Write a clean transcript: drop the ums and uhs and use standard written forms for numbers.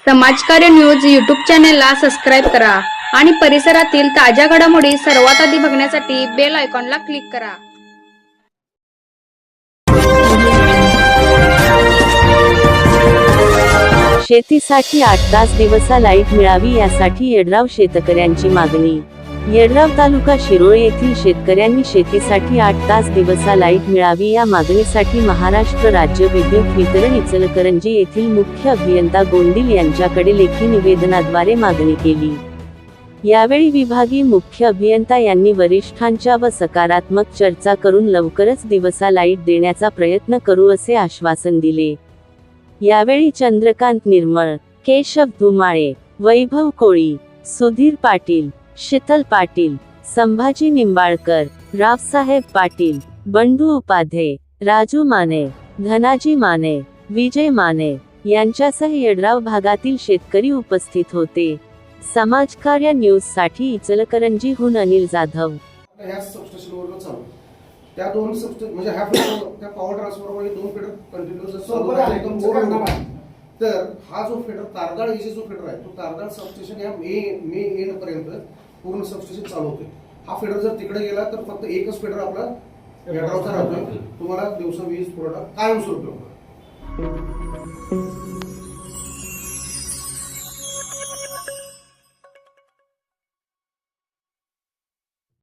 समाजकार्य news YouTube चॅनेलला subscribe करा आणि परिसरातील ताज्या घडामोडी सर्वात आधी बघण्यासाठी बेल आयकॉनला क्लिक करा। शेतीसाठी 8 तास दिवसा लाईट मिळावी यासाठी येडराव शेतकऱ्यांची मागणी। येडराव तालुका शिरोळ येथील शेतकऱ्यांनी शेतीसाठी 8 तास दिवसा लाईट मिळावी या मागणीसाठी महाराष्ट्र राज्य विद्युत वितरण इचलकरंजी येथील मुख्य अभियंता गोंडील यांच्याकडे लेखी निवेदनाद्वारे मागणी केली। यावेळी विभागीय मुख्य अभियंता यांनी वरिष्ठांच्या व सकारात्मक चर्चा करून लवकरच दिवसा लाईट देण्याचा प्रयत्न करू असे आश्वासन दिले। यावेळी चंद्रकांत निर्मळ, केशव धुमाळे, वैभव कोळी, सुधीर पाटील, शीतल पाटील, संभाजी निंबाळकर, रावसाहेब पाटील, बंडू उपाध्ये, राजू माने, धनाजी माने, विजय माने यांच्यासह येडराव भागातील शेतकरी उपस्थित होते। समाजकार्य न्यूज साठी इचलकरंजीहून अनिल जाधव। ह्या सबस्टेशनवरून चालू त्या दोन सबस्टेशन म्हणजे ह्या फेडर त्या पॉवर ट्रान्सफॉर्मर दोन फेडर कंटिन्यूअस चालू तर हा जो फेडर तारदाळ एसी जो फेडर आहे तो तारदाळ सबस्टेशन या मे एंड पर्यंत पूर्ण सबस्टेशन चालू होते। हा फेडर जर तिकडे गेला तर फक्त एकच फेडर आपला येडरावचा राहतोय। तुम्हाला दिवसा वीज पुरवठा कायमस्वरूपी होणार।